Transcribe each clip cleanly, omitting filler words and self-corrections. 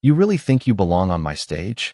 You really think you belong on my stage?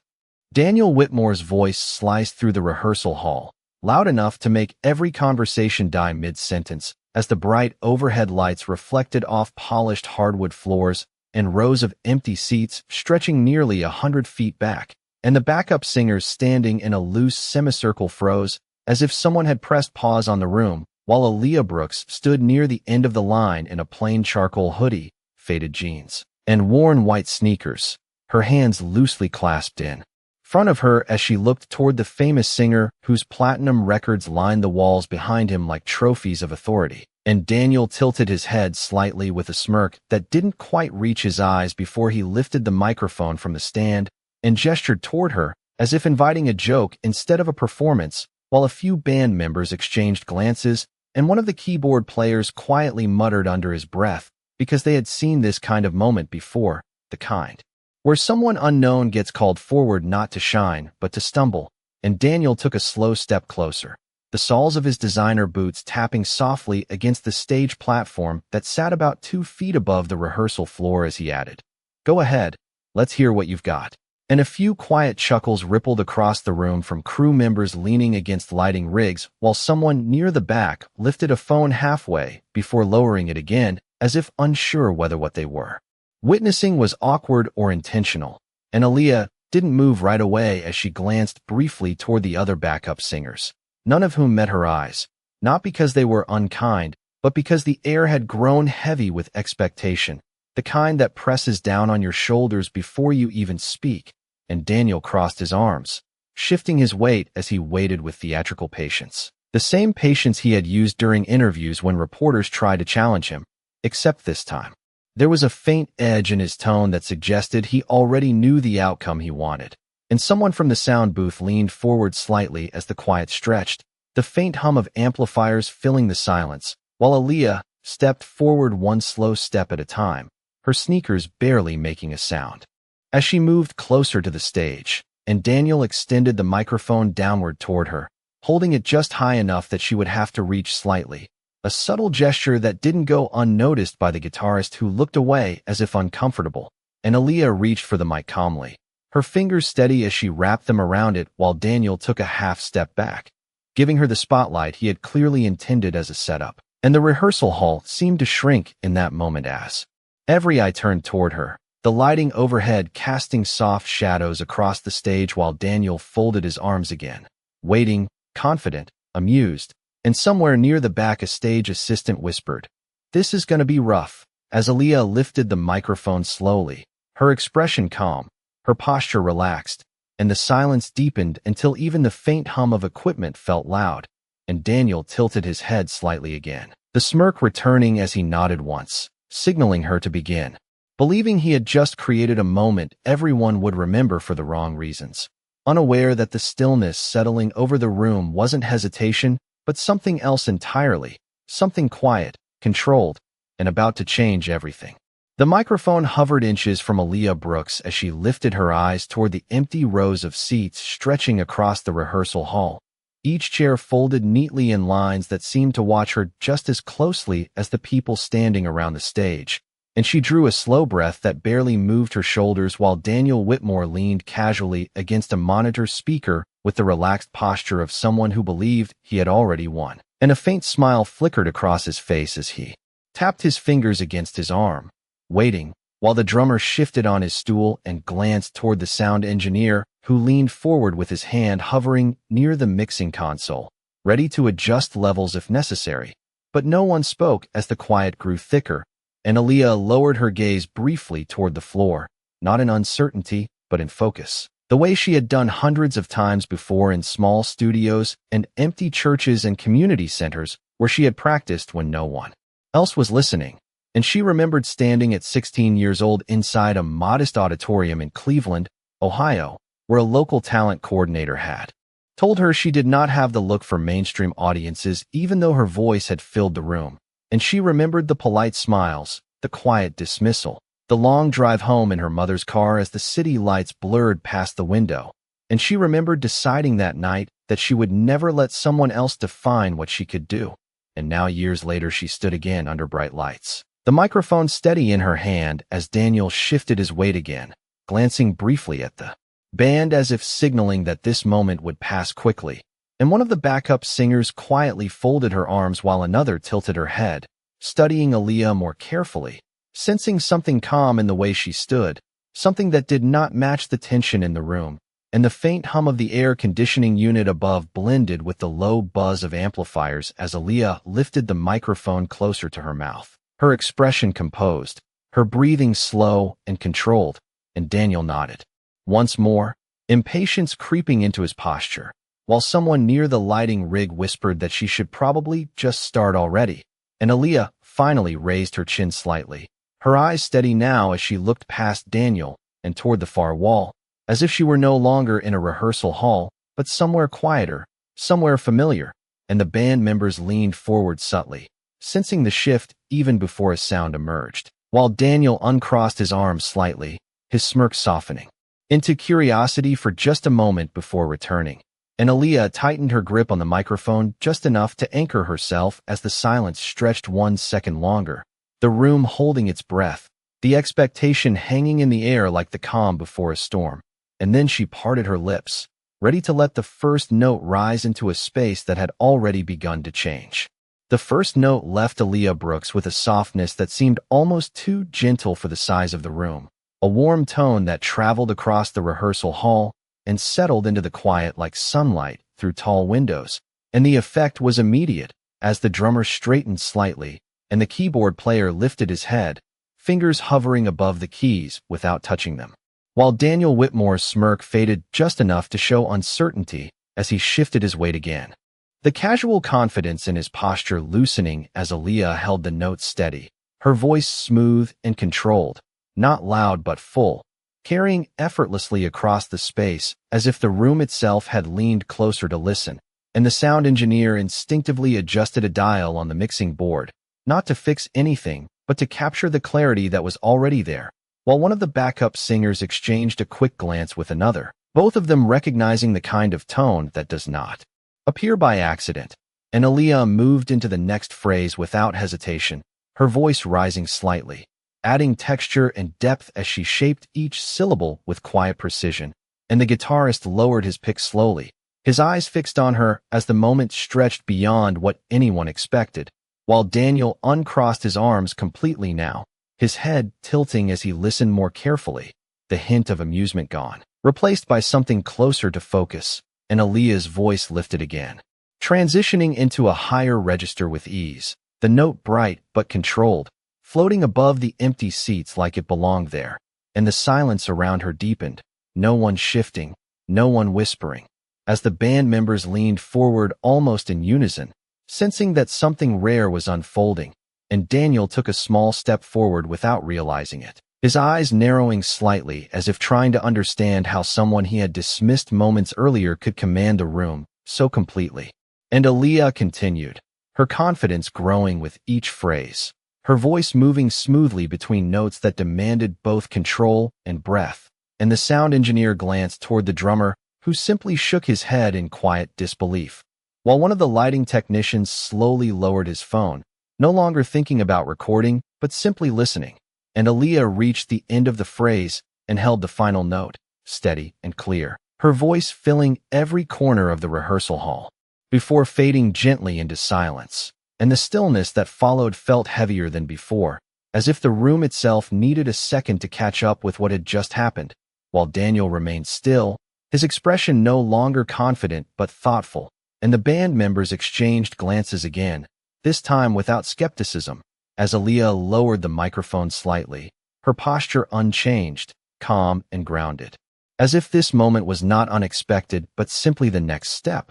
Daniel Whitmore's voice sliced through the rehearsal hall, loud enough to make every conversation die mid-sentence, as the bright overhead lights reflected off polished hardwood floors and rows of empty seats stretching nearly 100 feet back, and the backup singers standing in a loose semicircle froze, as if someone had pressed pause on the room, while Aaliyah Brooks stood near the end of the line in a plain charcoal hoodie, faded jeans, and worn white sneakers, her hands loosely clasped in front of her as she looked toward the famous singer whose platinum records lined the walls behind him like trophies of authority. And Daniel tilted his head slightly with a smirk that didn't quite reach his eyes before he lifted the microphone from the stand and gestured toward her as if inviting a joke instead of a performance, while a few band members exchanged glances and one of the keyboard players quietly muttered under his breath because they had seen this kind of moment before, the kind where someone unknown gets called forward not to shine but to stumble, and Daniel took a slow step closer, the soles of his designer boots tapping softly against the stage platform that sat about 2 feet above the rehearsal floor as he added, "Go ahead, let's hear what you've got." And a few quiet chuckles rippled across the room from crew members leaning against lighting rigs while someone near the back lifted a phone halfway before lowering it again as if unsure whether what they were witnessing was awkward or intentional, and Aaliyah didn't move right away as she glanced briefly toward the other backup singers, none of whom met her eyes, not because they were unkind, but because the air had grown heavy with expectation, the kind that presses down on your shoulders before you even speak, and Daniel crossed his arms, shifting his weight as he waited with theatrical patience. The same patience he had used during interviews when reporters tried to challenge him, except this time. There was a faint edge in his tone that suggested he already knew the outcome he wanted, and someone from the sound booth leaned forward slightly as the quiet stretched, the faint hum of amplifiers filling the silence, while Aaliyah stepped forward one slow step at a time, her sneakers barely making a sound. As she moved closer to the stage, and Daniel extended the microphone downward toward her, holding it just high enough that she would have to reach slightly, a subtle gesture that didn't go unnoticed by the guitarist who looked away as if uncomfortable, and Aaliyah reached for the mic calmly, her fingers steady as she wrapped them around it while Daniel took a half step back, giving her the spotlight he had clearly intended as a setup. And the rehearsal hall seemed to shrink in that moment as every eye turned toward her, the lighting overhead casting soft shadows across the stage while Daniel folded his arms again, waiting, confident, amused, and somewhere near the back a stage assistant whispered, "This is going to be rough," as Aaliyah lifted the microphone slowly, her expression calm, her posture relaxed, and the silence deepened until even the faint hum of equipment felt loud, and Daniel tilted his head slightly again, the smirk returning as he nodded once, signaling her to begin, believing he had just created a moment everyone would remember for the wrong reasons, unaware that the stillness settling over the room wasn't hesitation, but something else entirely, something quiet, controlled, and about to change everything. The microphone hovered inches from Aaliyah Brooks as she lifted her eyes toward the empty rows of seats stretching across the rehearsal hall, each chair folded neatly in lines that seemed to watch her just as closely as the people standing around the stage, and she drew a slow breath that barely moved her shoulders while Daniel Whitmore leaned casually against a monitor speaker with the relaxed posture of someone who believed he had already won, and a faint smile flickered across his face as he tapped his fingers against his arm, waiting, while the drummer shifted on his stool and glanced toward the sound engineer who leaned forward with his hand hovering near the mixing console, ready to adjust levels if necessary. But no one spoke as the quiet grew thicker, and Aaliyah lowered her gaze briefly toward the floor, not in uncertainty, but in focus, the way she had done hundreds of times before in small studios and empty churches and community centers where she had practiced when no one else was listening. And she remembered standing at 16 years old inside a modest auditorium in Cleveland, Ohio, where a local talent coordinator had told her she did not have the look for mainstream audiences even though her voice had filled the room. And she remembered the polite smiles, the quiet dismissal, the long drive home in her mother's car as the city lights blurred past the window. And she remembered deciding that night that she would never let someone else define what she could do. And now years later she stood again under bright lights, the microphone steady in her hand as Daniel shifted his weight again, glancing briefly at the band as if signaling that this moment would pass quickly. And one of the backup singers quietly folded her arms while another tilted her head, studying Aaliyah more carefully, sensing something calm in the way she stood, something that did not match the tension in the room, and the faint hum of the air conditioning unit above blended with the low buzz of amplifiers as Aaliyah lifted the microphone closer to her mouth, her expression composed, her breathing slow and controlled, and Daniel nodded. Once more, impatience creeping into his posture, while someone near the lighting rig whispered that she should probably just start already, and Aaliyah finally raised her chin slightly, her eyes steady now as she looked past Daniel and toward the far wall, as if she were no longer in a rehearsal hall, but somewhere quieter, somewhere familiar, and the band members leaned forward subtly, sensing the shift even before a sound emerged, while Daniel uncrossed his arms slightly, his smirk softening into curiosity for just a moment before returning, and Aaliyah tightened her grip on the microphone just enough to anchor herself as the silence stretched 1 second longer, the room holding its breath, the expectation hanging in the air like the calm before a storm. And then she parted her lips, ready to let the first note rise into a space that had already begun to change. The first note left Aaliyah Brooks with a softness that seemed almost too gentle for the size of the room, a warm tone that traveled across the rehearsal hall and settled into the quiet like sunlight through tall windows, and the effect was immediate as the drummer straightened slightly and the keyboard player lifted his head, fingers hovering above the keys without touching them, while Daniel Whitmore's smirk faded just enough to show uncertainty as he shifted his weight again, the casual confidence in his posture loosening as Aaliyah held the notes steady, her voice smooth and controlled, not loud but full, carrying effortlessly across the space as if the room itself had leaned closer to listen, and the sound engineer instinctively adjusted a dial on the mixing board, not to fix anything, but to capture the clarity that was already there, while one of the backup singers exchanged a quick glance with another, both of them recognizing the kind of tone that does not appear by accident, and Aaliyah moved into the next phrase without hesitation, her voice rising slightly, adding texture and depth as she shaped each syllable with quiet precision, and the guitarist lowered his pick slowly, his eyes fixed on her as the moment stretched beyond what anyone expected, while Daniel uncrossed his arms completely now, his head tilting as he listened more carefully, the hint of amusement gone, replaced by something closer to focus, and Aaliyah's voice lifted again, transitioning into a higher register with ease, the note bright but controlled, floating above the empty seats like it belonged there, and the silence around her deepened, no one shifting, no one whispering, as the band members leaned forward almost in unison, sensing that something rare was unfolding, and Daniel took a small step forward without realizing it, his eyes narrowing slightly as if trying to understand how someone he had dismissed moments earlier could command the room so completely. And Aaliyah continued, her confidence growing with each phrase, her voice moving smoothly between notes that demanded both control and breath, and the sound engineer glanced toward the drummer, who simply shook his head in quiet disbelief, while one of the lighting technicians slowly lowered his phone, no longer thinking about recording, but simply listening, and Aaliyah reached the end of the phrase and held the final note, steady and clear, her voice filling every corner of the rehearsal hall, before fading gently into silence, and the stillness that followed felt heavier than before, as if the room itself needed a second to catch up with what had just happened, while Daniel remained still, his expression no longer confident but thoughtful, and the band members exchanged glances again, this time without skepticism, as Aaliyah lowered the microphone slightly, her posture unchanged, calm and grounded, as if this moment was not unexpected but simply the next step.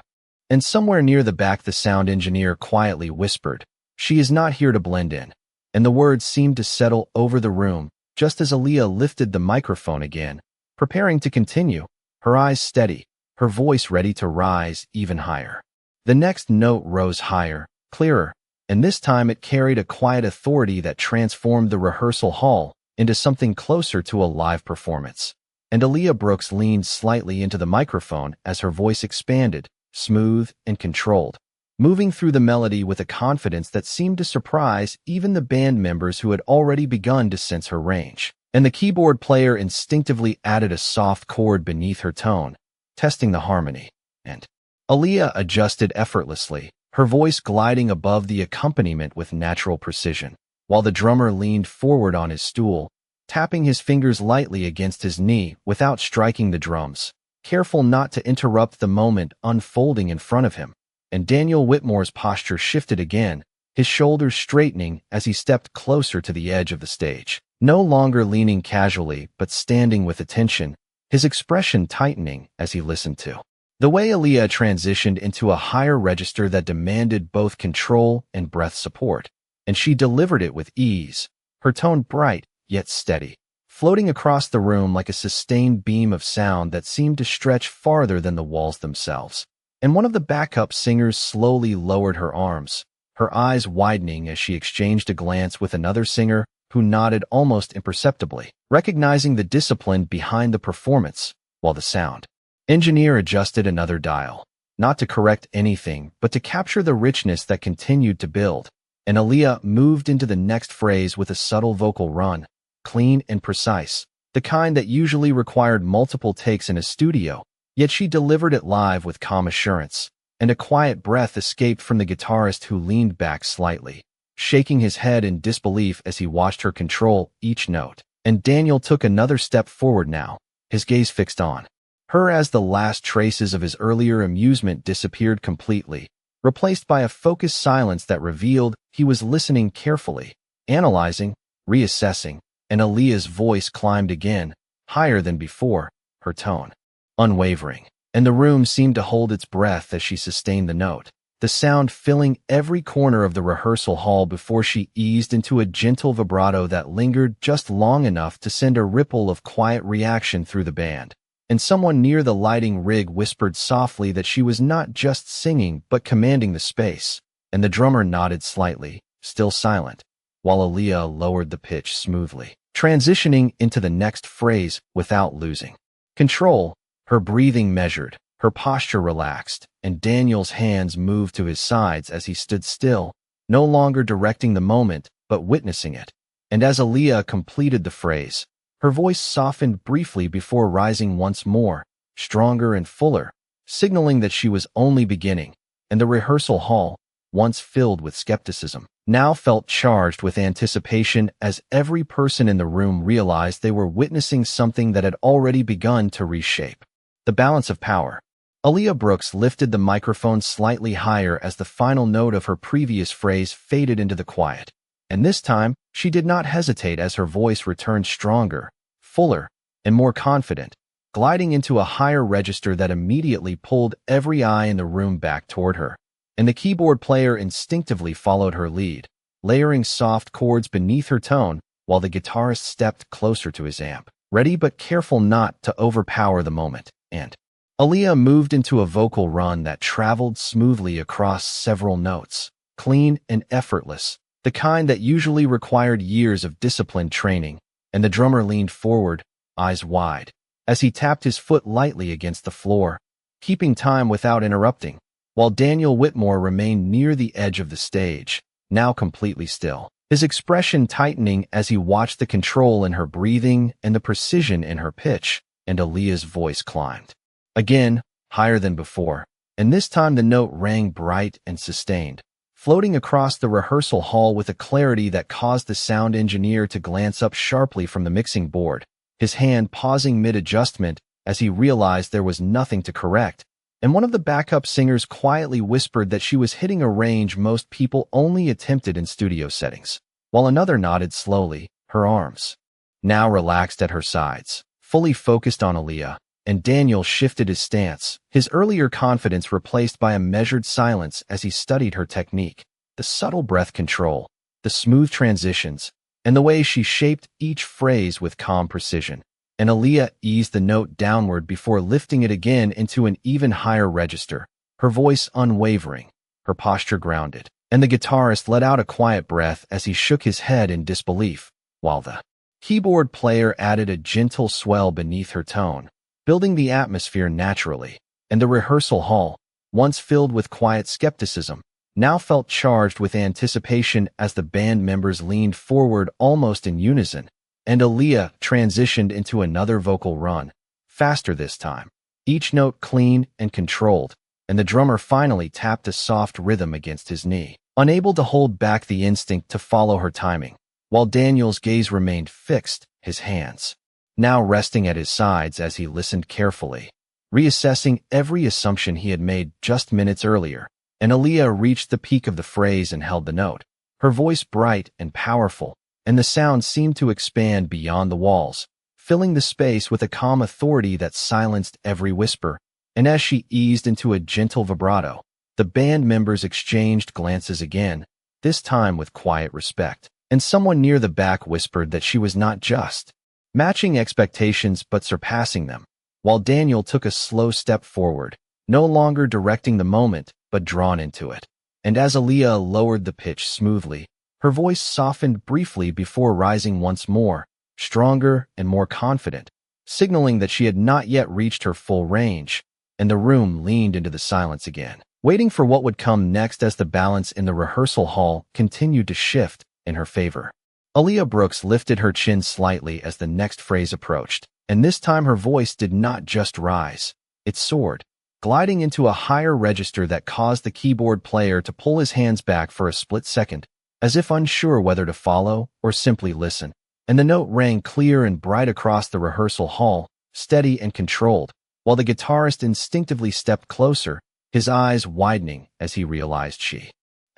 And somewhere near the back the sound engineer quietly whispered, "She is not here to blend in," and the words seemed to settle over the room, just as Aaliyah lifted the microphone again, preparing to continue, her eyes steady, her voice ready to rise even higher. The next note rose higher, clearer, and this time it carried a quiet authority that transformed the rehearsal hall into something closer to a live performance. And Aaliyah Brooks leaned slightly into the microphone as her voice expanded, smooth and controlled, moving through the melody with a confidence that seemed to surprise even the band members who had already begun to sense her range. and the keyboard player instinctively added a soft chord beneath her tone, testing the harmony. And Aaliyah adjusted effortlessly, her voice gliding above the accompaniment with natural precision, while the drummer leaned forward on his stool, tapping his fingers lightly against his knee without striking the drums, careful not to interrupt the moment unfolding in front of him. And Daniel Whitmore's posture shifted again, his shoulders straightening as he stepped closer to the edge of the stage, no longer leaning casually but standing with attention, his expression tightening as he listened to the way Aaliyah transitioned into a higher register that demanded both control and breath support, and she delivered it with ease, her tone bright yet steady, floating across the room like a sustained beam of sound that seemed to stretch farther than the walls themselves. And one of the backup singers slowly lowered her arms, her eyes widening as she exchanged a glance with another singer who nodded almost imperceptibly, recognizing the discipline behind the performance, while the sound engineer adjusted another dial, not to correct anything, but to capture the richness that continued to build. And Aaliyah moved into the next phrase with a subtle vocal run, clean and precise, the kind that usually required multiple takes in a studio, yet she delivered it live with calm assurance, and a quiet breath escaped from the guitarist who leaned back slightly, shaking his head in disbelief as he watched her control each note. And Daniel took another step forward now, his gaze fixed on her as the last traces of his earlier amusement disappeared completely, replaced by a focused silence that revealed he was listening carefully, analyzing, reassessing, and Aaliyah's voice climbed again, higher than before, her tone unwavering, and the room seemed to hold its breath as she sustained the note, the sound filling every corner of the rehearsal hall before she eased into a gentle vibrato that lingered just long enough to send a ripple of quiet reaction through the band. And someone near the lighting rig whispered softly that she was not just singing but commanding the space, and the drummer nodded slightly, still silent, while Aaliyah lowered the pitch smoothly, transitioning into the next phrase without losing control, her breathing measured, her posture relaxed, and Daniel's hands moved to his sides as he stood still, no longer directing the moment but witnessing it. And as Aaliyah completed the phrase, her voice softened briefly before rising once more, stronger and fuller, signaling that she was only beginning, and the rehearsal hall, once filled with skepticism, now felt charged with anticipation as every person in the room realized they were witnessing something that had already begun to reshape the balance of power. Aaliyah Brooks lifted the microphone slightly higher as the final note of her previous phrase faded into the quiet. And this time, she did not hesitate as her voice returned stronger, fuller, and more confident, gliding into a higher register that immediately pulled every eye in the room back toward her. And the keyboard player instinctively followed her lead, layering soft chords beneath her tone, while the guitarist stepped closer to his amp, ready but careful not to overpower the moment. And Aaliyah moved into a vocal run that traveled smoothly across several notes, clean and effortless, the kind that usually required years of disciplined training. And the drummer leaned forward, eyes wide, as he tapped his foot lightly against the floor, keeping time without interrupting, while Daniel Whitmore remained near the edge of the stage, now completely still, his expression tightening as he watched the control in her breathing and the precision in her pitch. And Aaliyah's voice climbed again, higher than before, and this time the note rang bright and sustained, floating across the rehearsal hall with a clarity that caused the sound engineer to glance up sharply from the mixing board, his hand pausing mid-adjustment as he realized there was nothing to correct. And one of the backup singers quietly whispered that she was hitting a range most people only attempted in studio settings, while another nodded slowly, her arms now relaxed at her sides, fully focused on Aaliyah. And Daniel shifted his stance, his earlier confidence replaced by a measured silence as he studied her technique, the subtle breath control, the smooth transitions, and the way she shaped each phrase with calm precision. And Aaliyah eased the note downward before lifting it again into an even higher register, her voice unwavering, her posture grounded. And the guitarist let out a quiet breath as he shook his head in disbelief, while the keyboard player added a gentle swell beneath her tone, building the atmosphere naturally. And the rehearsal hall, once filled with quiet skepticism, now felt charged with anticipation as the band members leaned forward almost in unison, and Aaliyah transitioned into another vocal run, faster this time, each note clean and controlled, and the drummer finally tapped a soft rhythm against his knee, unable to hold back the instinct to follow her timing, while Daniel's gaze remained fixed, his hands now resting at his sides as he listened carefully, reassessing every assumption he had made just minutes earlier. And Aaliyah reached the peak of the phrase and held the note, her voice bright and powerful, and the sound seemed to expand beyond the walls, filling the space with a calm authority that silenced every whisper. And as she eased into a gentle vibrato, the band members exchanged glances again, this time with quiet respect, and someone near the back whispered that she was not just matching expectations but surpassing them, while Daniel took a slow step forward, no longer directing the moment but drawn into it. And as Aaliyah lowered the pitch smoothly, her voice softened briefly before rising once more, stronger and more confident, signaling that she had not yet reached her full range, and the room leaned into the silence again, waiting for what would come next as the balance in the rehearsal hall continued to shift in her favor. Aaliyah Brooks lifted her chin slightly as the next phrase approached, and this time her voice did not just rise, it soared, gliding into a higher register that caused the keyboard player to pull his hands back for a split second, as if unsure whether to follow or simply listen. And the note rang clear and bright across the rehearsal hall, steady and controlled, while the guitarist instinctively stepped closer, his eyes widening as he realized she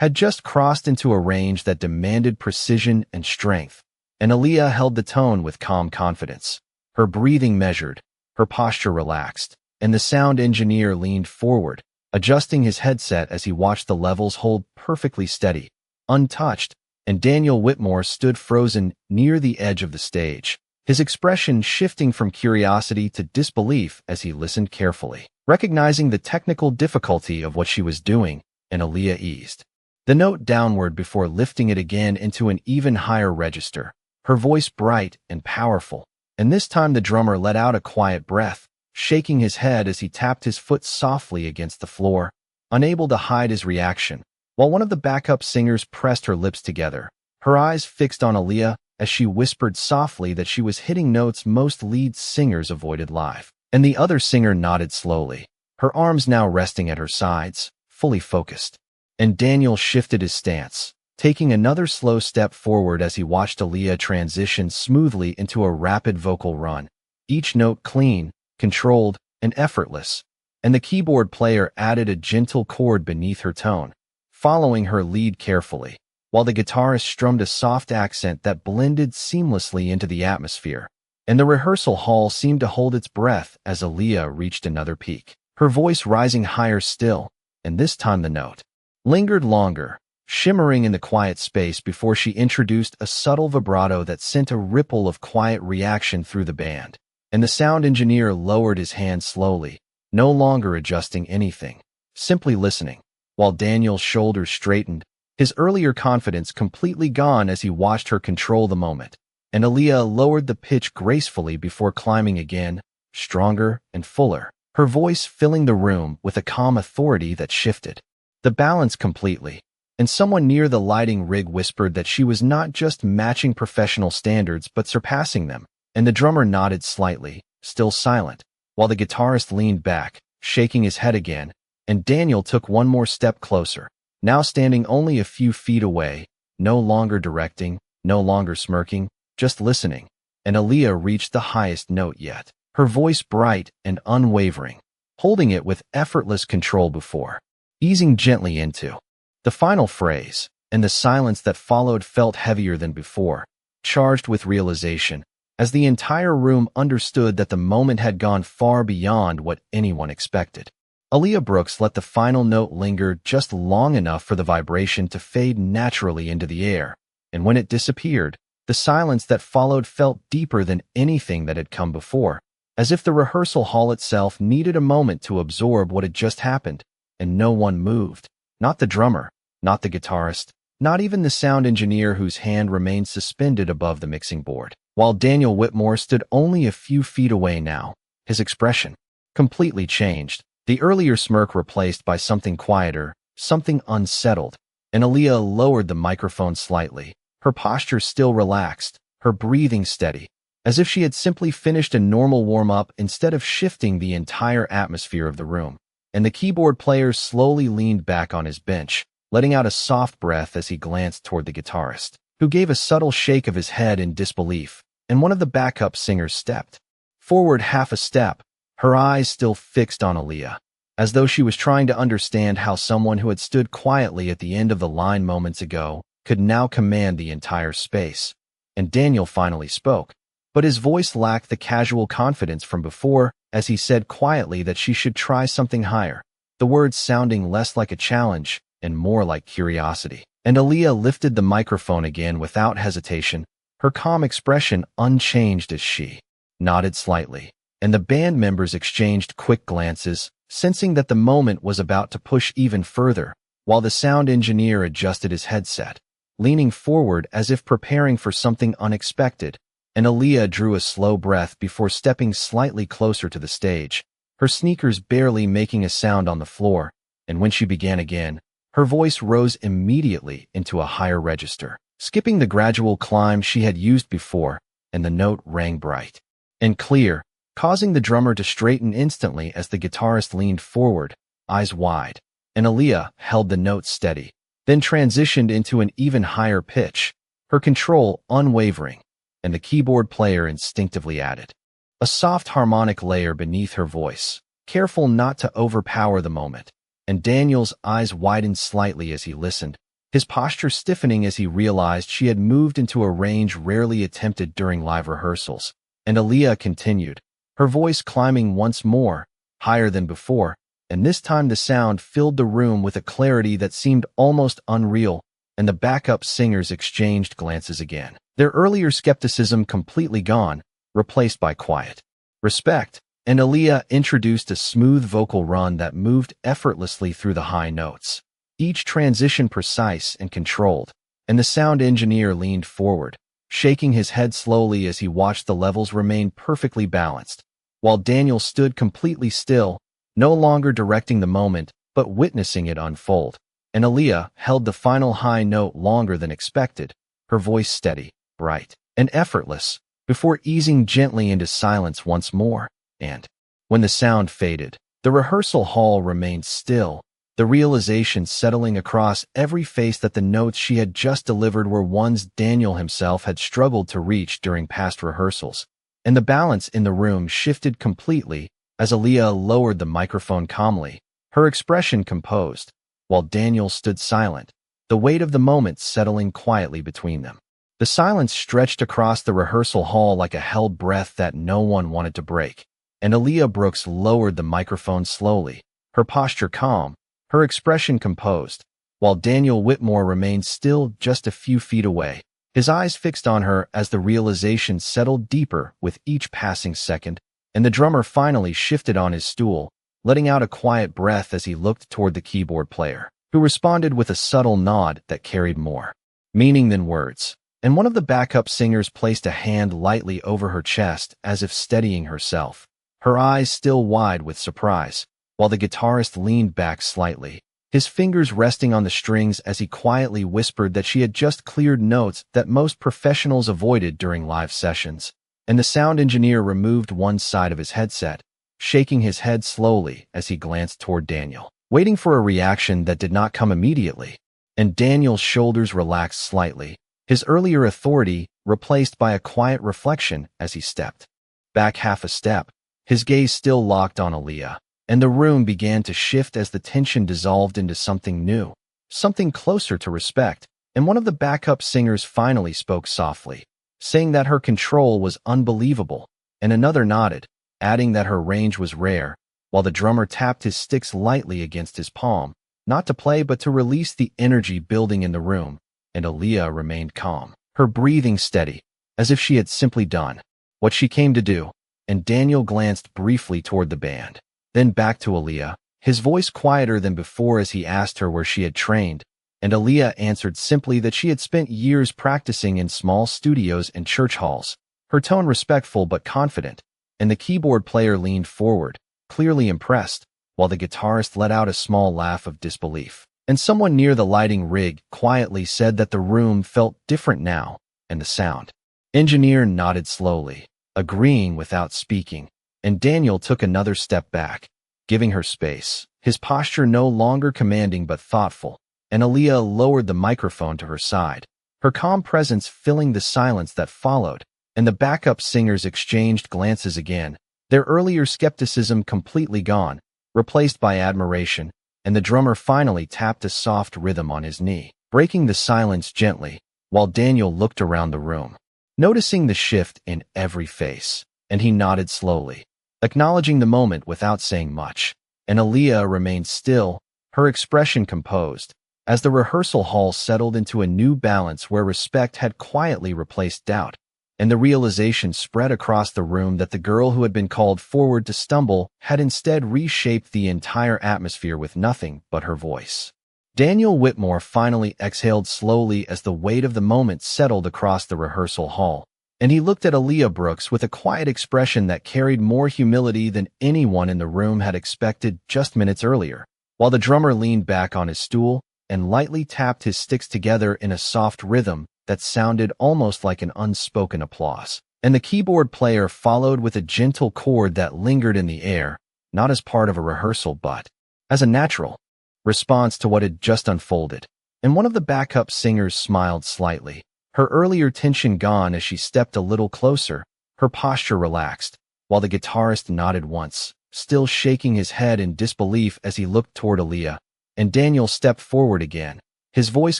had just crossed into a range that demanded precision and strength. And Aaliyah held the tone with calm confidence, her breathing measured, her posture relaxed, and the sound engineer leaned forward, adjusting his headset as he watched the levels hold perfectly steady, untouched, and Daniel Whitmore stood frozen near the edge of the stage, his expression shifting from curiosity to disbelief as he listened carefully, recognizing the technical difficulty of what she was doing. And Aaliyah eased the note downward before lifting it again into an even higher register, her voice bright and powerful. And this time the drummer let out a quiet breath, shaking his head as he tapped his foot softly against the floor, unable to hide his reaction, while one of the backup singers pressed her lips together, her eyes fixed on Aaliyah as she whispered softly that she was hitting notes most lead singers avoided live. And the other singer nodded slowly, her arms now resting at her sides, fully focused. And Daniel shifted his stance, taking another slow step forward as he watched Aaliyah transition smoothly into a rapid vocal run, each note clean, controlled, and effortless. And the keyboard player added a gentle chord beneath her tone, following her lead carefully, while the guitarist strummed a soft accent that blended seamlessly into the atmosphere. And the rehearsal hall seemed to hold its breath as Aaliyah reached another peak, her voice rising higher still, and this time the note lingered longer, shimmering in the quiet space before she introduced a subtle vibrato that sent a ripple of quiet reaction through the band. And the sound engineer lowered his hand slowly, no longer adjusting anything, simply listening, while Daniel's shoulders straightened, his earlier confidence completely gone as he watched her control the moment. And Aaliyah lowered the pitch gracefully before climbing again, stronger and fuller, her voice filling the room with a calm authority that shifted the balance completely. And someone near the lighting rig whispered that she was not just matching professional standards but surpassing them. And the drummer nodded slightly, still silent, while the guitarist leaned back, shaking his head again, and Daniel took one more step closer, now standing only a few feet away, no longer directing, no longer smirking, just listening. And Aaliyah reached the highest note yet, her voice bright and unwavering, holding it with effortless control before easing gently into the final phrase. And the silence that followed felt heavier than before, charged with realization, as the entire room understood that the moment had gone far beyond what anyone expected. Aaliyah Brooks let the final note linger just long enough for the vibration to fade naturally into the air, and when it disappeared, the silence that followed felt deeper than anything that had come before, as if the rehearsal hall itself needed a moment to absorb what had just happened. And no one moved, not the drummer, not the guitarist, not even the sound engineer whose hand remained suspended above the mixing board, while Daniel Whitmore stood only a few feet away now, his expression completely changed, the earlier smirk replaced by something quieter, something unsettled. And Aaliyah lowered the microphone slightly, her posture still relaxed, her breathing steady, as if she had simply finished a normal warm-up instead of shifting the entire atmosphere of the room. And the keyboard player slowly leaned back on his bench, letting out a soft breath as he glanced toward the guitarist, who gave a subtle shake of his head in disbelief, and one of the backup singers stepped forward half a step, her eyes still fixed on Aaliyah, as though she was trying to understand how someone who had stood quietly at the end of the line moments ago could now command the entire space. And Daniel finally spoke, but his voice lacked the casual confidence from before as he said quietly that she should try something higher, the words sounding less like a challenge and more like curiosity. And Aaliyah lifted the microphone again without hesitation, her calm expression unchanged as she nodded slightly, and the band members exchanged quick glances, sensing that the moment was about to push even further, while the sound engineer adjusted his headset, leaning forward as if preparing for something unexpected. And Aaliyah drew a slow breath before stepping slightly closer to the stage, her sneakers barely making a sound on the floor, and when she began again, her voice rose immediately into a higher register, skipping the gradual climb she had used before, and the note rang bright and clear, causing the drummer to straighten instantly as the guitarist leaned forward, eyes wide, and Aaliyah held the note steady, then transitioned into an even higher pitch, her control unwavering, and the keyboard player instinctively added a soft harmonic layer beneath her voice, careful not to overpower the moment. And Daniel's eyes widened slightly as he listened, his posture stiffening as he realized she had moved into a range rarely attempted during live rehearsals. And Aaliyah continued, her voice climbing once more, higher than before, and this time the sound filled the room with a clarity that seemed almost unreal, and the backup singers exchanged glances again, their earlier skepticism completely gone, replaced by quiet respect. And Aaliyah introduced a smooth vocal run that moved effortlessly through the high notes, each transition precise and controlled, and the sound engineer leaned forward, shaking his head slowly as he watched the levels remain perfectly balanced, while Daniel stood completely still, no longer directing the moment, but witnessing it unfold. And Aaliyah held the final high note longer than expected, her voice steady, bright, and effortless, before easing gently into silence once more. And when the sound faded, the rehearsal hall remained still, the realization settling across every face that the notes she had just delivered were ones Daniel himself had struggled to reach during past rehearsals. And the balance in the room shifted completely as Aaliyah lowered the microphone calmly, her expression composed, while Daniel stood silent, the weight of the moment settling quietly between them. The silence stretched across the rehearsal hall like a held breath that no one wanted to break. And Aaliyah Brooks lowered the microphone slowly, her posture calm, her expression composed, while Daniel Whitmore remained still just a few feet away, his eyes fixed on her as the realization settled deeper with each passing second, and the drummer finally shifted on his stool, letting out a quiet breath as he looked toward the keyboard player, who responded with a subtle nod that carried more meaning than words. And one of the backup singers placed a hand lightly over her chest as if steadying herself, her eyes still wide with surprise, while the guitarist leaned back slightly, his fingers resting on the strings as he quietly whispered that she had just cleared notes that most professionals avoided during live sessions. And the sound engineer removed one side of his headset, shaking his head slowly as he glanced toward Daniel, waiting for a reaction that did not come immediately. And Daniel's shoulders relaxed slightly, his earlier authority replaced by a quiet reflection as he stepped back half a step, his gaze still locked on Aaliyah, and the room began to shift as the tension dissolved into something new, something closer to respect. And one of the backup singers finally spoke softly, saying that her control was unbelievable, and another nodded, adding that her range was rare, while the drummer tapped his sticks lightly against his palm, not to play but to release the energy building in the room. And Aaliyah remained calm, her breathing steady, as if she had simply done what she came to do. And Daniel glanced briefly toward the band, then back to Aaliyah, his voice quieter than before as he asked her where she had trained. And Aaliyah answered simply that she had spent years practicing in small studios and church halls, her tone respectful but confident. And the keyboard player leaned forward, clearly impressed, while the guitarist let out a small laugh of disbelief. And someone near the lighting rig quietly said that the room felt different now, and the sound Engineer nodded slowly, agreeing without speaking, and Daniel took another step back, giving her space, his posture no longer commanding but thoughtful, and Aaliyah lowered the microphone to her side, her calm presence filling the silence that followed, and the backup singers exchanged glances again, their earlier skepticism completely gone, replaced by admiration, and the drummer finally tapped a soft rhythm on his knee, breaking the silence gently, while Daniel looked around the room, noticing the shift in every face, and he nodded slowly, acknowledging the moment without saying much, and Aaliyah remained still, her expression composed, as the rehearsal hall settled into a new balance where respect had quietly replaced doubt, and the realization spread across the room that the girl who had been called forward to stumble had instead reshaped the entire atmosphere with nothing but her voice. Daniel Whitmore finally exhaled slowly as the weight of the moment settled across the rehearsal hall, and he looked at Aaliyah Brooks with a quiet expression that carried more humility than anyone in the room had expected just minutes earlier, while the drummer leaned back on his stool and lightly tapped his sticks together in a soft rhythm that sounded almost like an unspoken applause. And the keyboard player followed with a gentle chord that lingered in the air, not as part of a rehearsal but as a natural response to what had just unfolded. And one of the backup singers smiled slightly, her earlier tension gone as she stepped a little closer, her posture relaxed, while the guitarist nodded once, still shaking his head in disbelief as he looked toward Aaliyah, and Daniel stepped forward again, his voice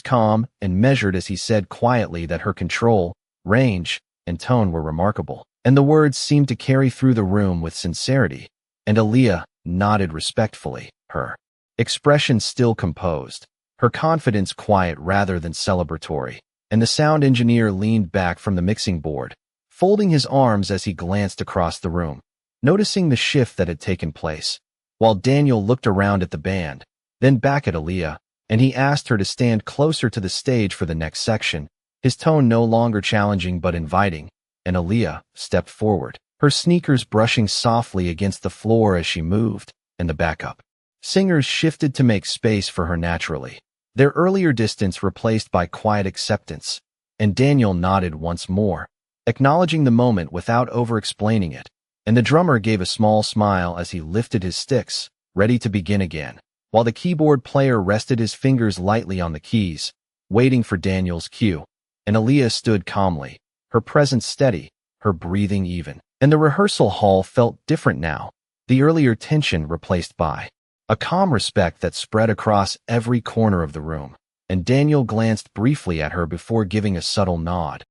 calm and measured as he said quietly that her control, range, and tone were remarkable, and the words seemed to carry through the room with sincerity, and Aaliyah nodded respectfully, her expression still composed, her confidence quiet rather than celebratory, and the sound engineer leaned back from the mixing board, folding his arms as he glanced across the room, noticing the shift that had taken place, while Daniel looked around at the band, then back at Aaliyah, and he asked her to stand closer to the stage for the next section, his tone no longer challenging but inviting, and Aaliyah stepped forward, her sneakers brushing softly against the floor as she moved, and the backup singers shifted to make space for her naturally, their earlier distance replaced by quiet acceptance, and Daniel nodded once more, acknowledging the moment without over-explaining it, and the drummer gave a small smile as he lifted his sticks, ready to begin again, while the keyboard player rested his fingers lightly on the keys, waiting for Daniel's cue, and Aaliyah stood calmly, her presence steady, her breathing even, and the rehearsal hall felt different now, the earlier tension replaced by a calm respect that spread across every corner of the room, and Daniel glanced briefly at her before giving a subtle nod,